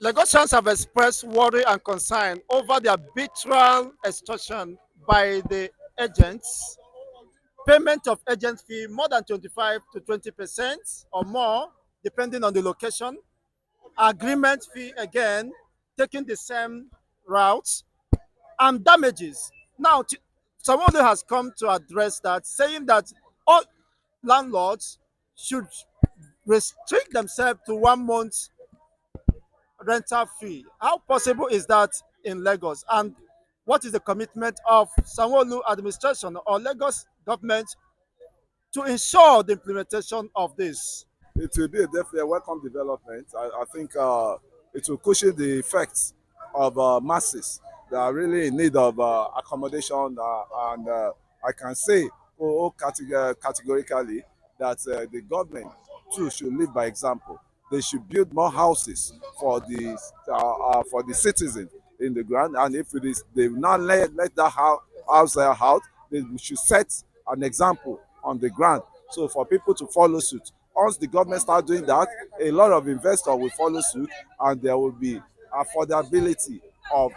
Lagosians have expressed worry and concern over the arbitral extortion by the agents, payment of agent fee more than 25 to 20% or more, depending on the location, agreement fee again, taking the same route, and damages. Now, someone who has come to address that, saying that all landlords should restrict themselves to 1 month rental fee. How possible is that in Lagos? And what is the commitment of Sanwo-Olu administration or Lagos government to ensure the implementation of this? It will be definitely a welcome development. I think it will cushion the effects of masses that are really in need of accommodation. And I can say categorically that the government too should lead by example. They should build more houses for the citizens in the ground. And if it is, they will not let that house out, they should set an example on the ground. So for people to follow suit. Once the government start doing that, a lot of investors will follow suit, and there will be affordability of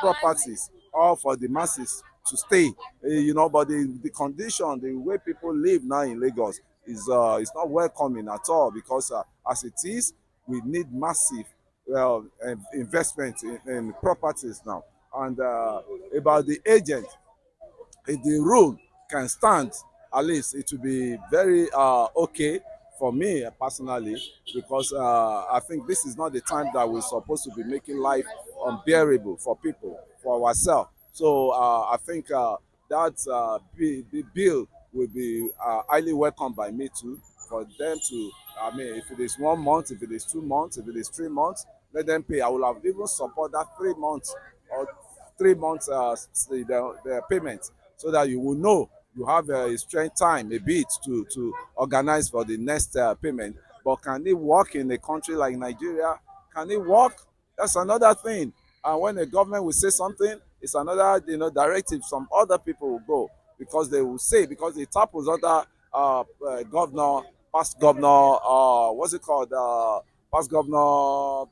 properties, all for the masses to stay. But the condition, the way people live now in Lagos is not welcoming at all, because as it is, we need massive investment in properties now. And about the agent, if the rule can stand, at least it will be very okay for me personally, because I think this is not the time that we're supposed to be making life unbearable for people, for ourselves. So I think that the bill will be highly welcomed by me too, for them to, I mean, if it is 1 month, if it is 2 months, if it is 3 months, let them pay. I will have even support that 3 months or 3 months the payment, so that you will know you have a strength time a bit to organize for the next payment. But can it work in a country like Nigeria? Can it work? That's another thing. And when the government will say something, it's another directive. Some other people will go, because they will say, because it happens other governor, past governor, what's it called? Past governor,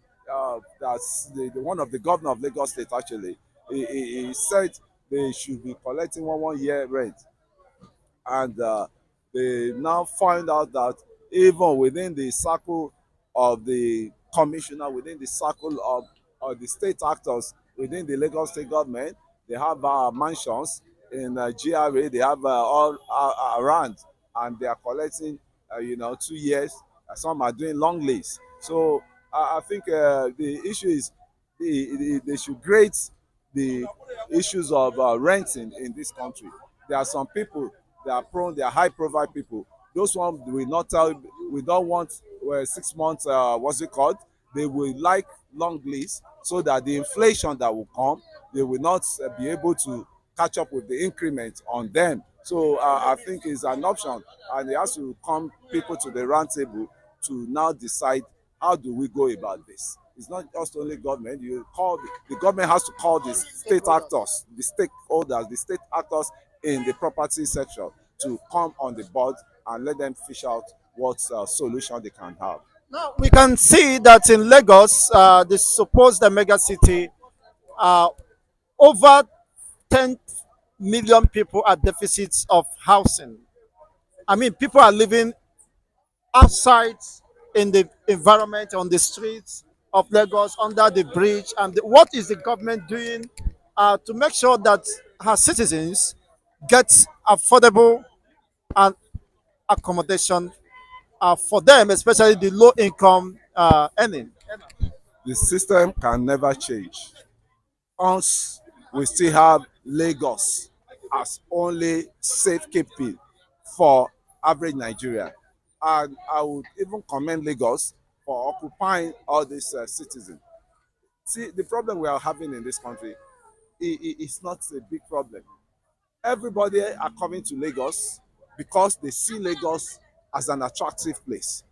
that's the one of the governor of Lagos State actually. He said they should be collecting one year rent, and they now find out that even within the circle of the commissioner, within the circle of the state actors within the Lagos state government, they have mansions in GRA, they have all around, and they are collecting 2 years. Some are doing long lease. So I think the issue is they should grade the issues of renting in this country. There are some people, they are prone, they are high profile people. Those ones will not tell, we don't want 6 months, what's it called? They will like long lease, so that the inflation that will come, they will not be able to catch up with the increment on them. So I think it's an option, and it has to come people to the round table to now decide how do we go about this. It's not just only government. You call the government has to call the state actors, the stakeholders, the state actors in the property section to come on the board and let them fish out what solution they can have. Now, we can see that in Lagos, the supposed mega city, uh, over 10 million people are deficits of housing. I mean, people are living outside in the environment, on the streets of Lagos, under the bridge. And what is the government doing to make sure that her citizens get affordable and accommodation for them, especially the low income earning? The system can never change. Us, we still have Lagos as only safekeeping for average Nigeria. And I would even commend Lagos for occupying all these citizens. See, the problem we are having in this country is not a big problem. Everybody are coming to Lagos because they see Lagos as an attractive place.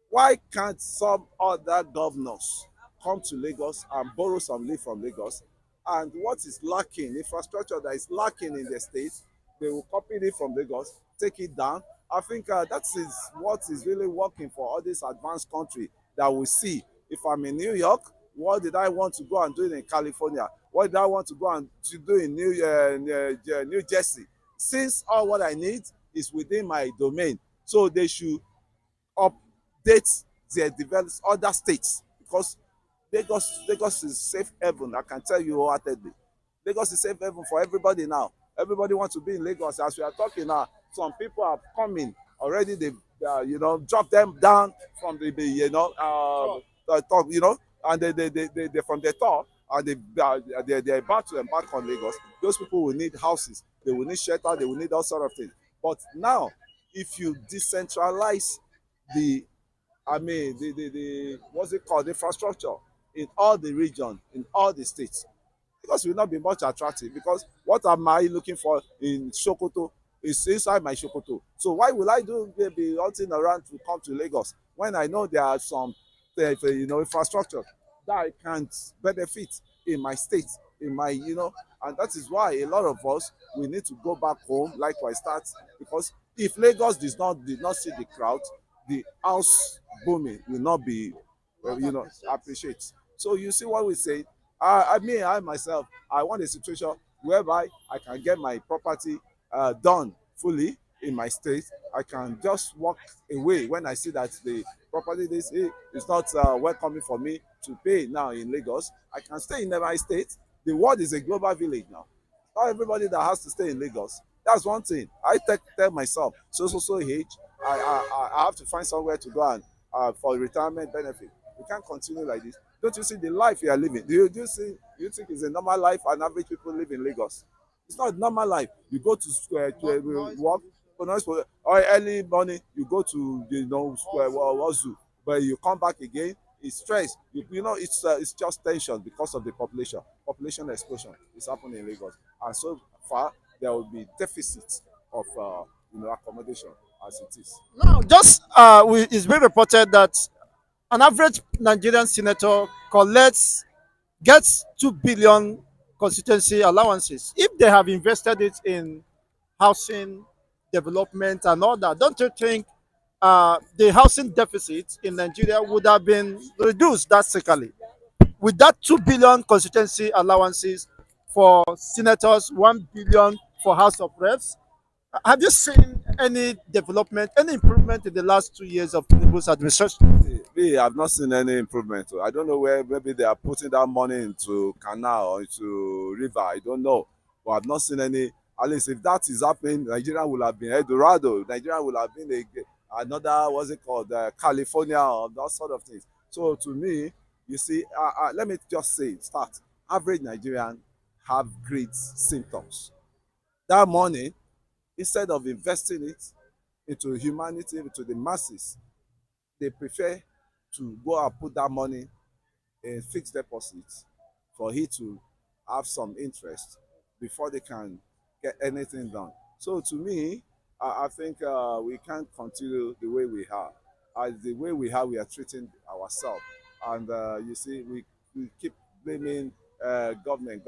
Why can't some other governors come to Lagos and borrow some leave from Lagos? And what is lacking, infrastructure that is lacking in the state, they will copy it from Lagos, take it down. I think that is what is really working for all this advanced country that we see. If I'm in New York, What did I want to go and do in California? What did I want to go and to do in New Jersey? Since all what I need is within my domain, so they should update their developed other states, because Lagos is safe haven. I can tell you wholeheartedly. Lagos is safe haven for everybody now. Everybody wants to be in Lagos. As we are talking now, some people are coming already. They drop them down from the the top, and they from the top, and they're about to embark on Lagos. Those people will need houses. They will need shelter. They will need all sort of things. But now, if you decentralize the the what's it called, infrastructure in all the region, in all the states, because it will not be much attractive. Because what am I looking for in Sokoto is inside my Sokoto. So why will I do be hunting around to come to Lagos when I know there are some infrastructure that I can't benefit in my state, in my and that is why a lot of us, we need to go back home, likewise start, because if Lagos did not see the crowd, the house booming will not be appreciate. So you see what we say. I myself, I want a situation whereby I can get my property done fully in my state. I can just walk away when I see that the property is not welcoming for me to pay now in Lagos. I can stay in my state. The world is a global village now. Not everybody that has to stay in Lagos. That's one thing. I tell myself, so age, I have to find somewhere to go and for retirement benefit. We can't continue like this. Don't you see the life you are living? Do you think it's a normal life and average people live in Lagos? It's not a normal life. You go to work, or early morning, you go to square zoo, but you come back again. It's stress. It's just tension because of the population explosion is happening in Lagos, and so far there will be deficit of accommodation as it is. Now, just it's been reported that an average Nigerian senator gets 2 billion constituency allowances. If they have invested it in housing development and all that, don't you think the housing deficit in Nigeria would have been reduced drastically with that 2 billion constituency allowances for senators, 1 billion for House of Reps? Have you seen any development, any improvement in the last 2 years of Tinubu's administration? Me, I've not seen any improvement. I don't know where maybe they are putting that money into canal or into river. I don't know, but I've not seen any. At least if that is happening, Nigeria will have been Eldorado. Nigeria will have been another, what's it called, California or that sort of things. So to me, you see, let me just say, start. Average Nigerian have great symptoms. That money, instead of investing it into humanity, into the masses, they prefer to go and put that money in fixed deposits for it to have some interest before they can get anything done. So to me, I think we can't continue the way we are. As the way we are, we are treating ourselves. And you see, we keep blaming government.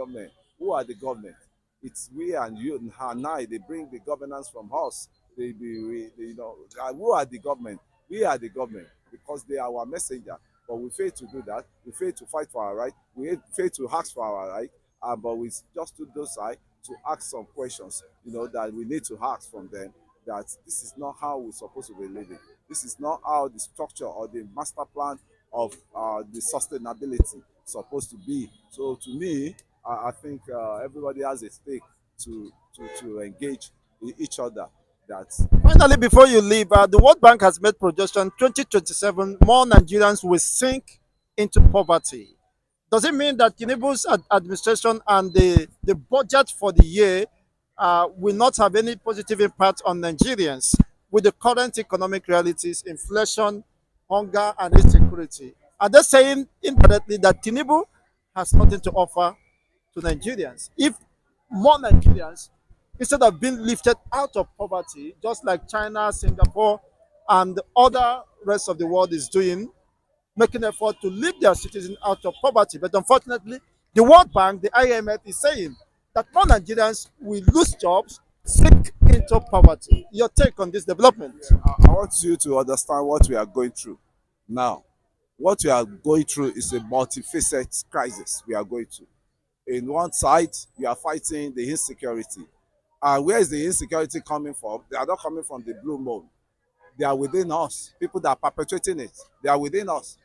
Who are the government? It's we and you and I. They bring the governance from us. Who are the government? We are the government because they are our messenger. But we fail to do that. We fail to fight for our right. We fail to ask for our right. But we just stood those side to ask some questions, that we need to ask from them, that this is not how we're supposed to be living. This is not how the structure or the master plan of the sustainability is supposed to be. So to me, I think everybody has a stake to engage each other. That Finally, before you leave, the World Bank has made projection 2027 more Nigerians will sink into poverty. Does it mean that Tinubu's administration and the budget for the year will not have any positive impact on Nigerians with the current economic realities, inflation, hunger, and insecurity? Are they saying indirectly that Tinubu has nothing to offer to Nigerians? If more Nigerians, instead of being lifted out of poverty, just like China, Singapore, and the other rest of the world is doing, making effort to lift their citizens out of poverty. But unfortunately, the World Bank, the IMF, is saying that more Nigerians will lose jobs, sink into poverty. Your take on this development? I want you to understand what we are going through now. What we are going through is a multifaceted crisis we are going through. In one side, we are fighting the insecurity. And where is the insecurity coming from? They are not coming from the blue moon. They are within us. People that are perpetrating it, they are within us.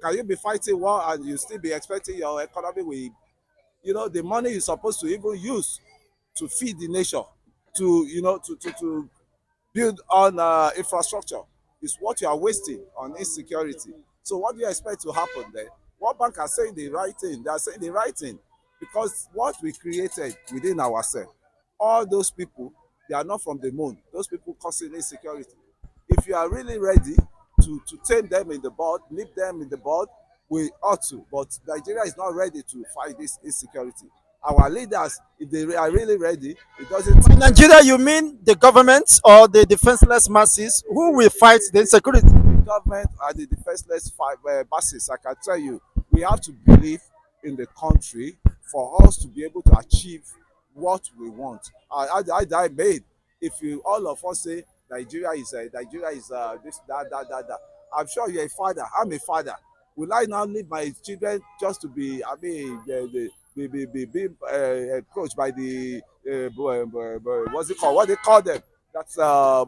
Can you be fighting war and you still be expecting your economy will, the money you're supposed to even use to feed the nation, to, to build on infrastructure is what you are wasting on insecurity. So what do you expect to happen then? World Bank are saying the right thing. They are saying the right thing because what we created within ourselves, all those people, they are not from the moon. Those people causing insecurity. If you are really ready to tame them in the bud, nip them in the bud, we ought to. But Nigeria is not ready to fight this insecurity. Our leaders, if they are really ready, it doesn't In take them. Nigeria, you mean the government or the defenseless masses who will fight the insecurity? The government and the defenseless masses, I can tell you, we have to believe in the country for us to be able to achieve what we want. I made. If you all of us say Nigeria is this that, I'm sure you're a father. I'm a father. Will I now leave my children just to be? I mean, be approached by the what's it called? What they call them? That's the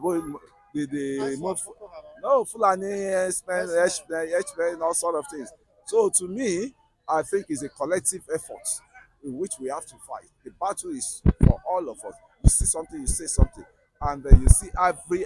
no Fulani H-men, all sort of things. So to me, I think it's a collective effort in which we have to fight. The battle is for all of us. You see something, you say something, and then you see every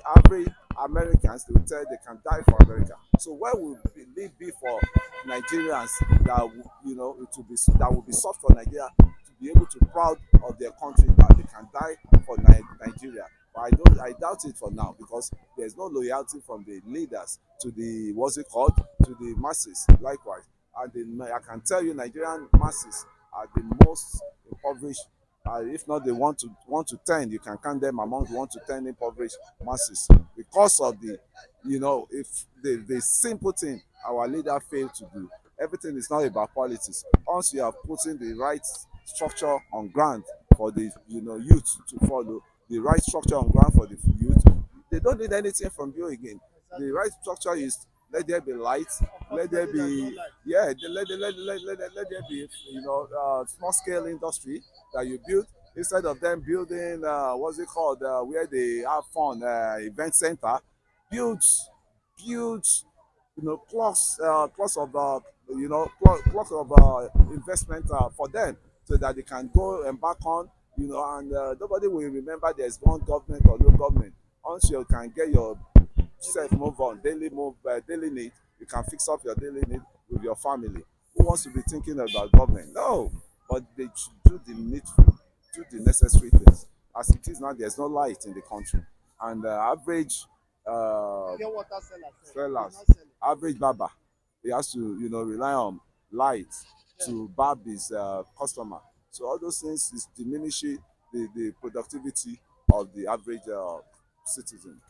Americans. They will tell you they can die for America. So where will it be for Nigerians that it will be that will be soft for Nigeria to be able to proud of their country that they can die for Nigeria? But I doubt it for now because there's no loyalty from the leaders to the what's it called to the masses. Likewise, and I can tell you, Nigerian masses are the most impoverished. If not, they want to 10. You can count them among the 1 to 10 impoverished masses because of if the simple thing our leader failed to do. Everything is not about politics. Once you are putting the right structure on ground for the youth to follow, the right structure on ground for the youth, they don't need anything from you again. The right structure is let there be light, let there be let there be small scale industry that you build instead of them building what's it called where they have fun event center. Build build plus of plus of investment for them so that they can go embark on and nobody will remember there's one government or no government. Once you can get your self move on daily need, you can fix up your daily need with your family. Who wants to be thinking about government? No, but they should do the needful, do the necessary things. As it is now, there's no light in the country, and average sellers, average barber, he has to rely on light to barb his customer. So all those things is diminishing the productivity of the average citizen.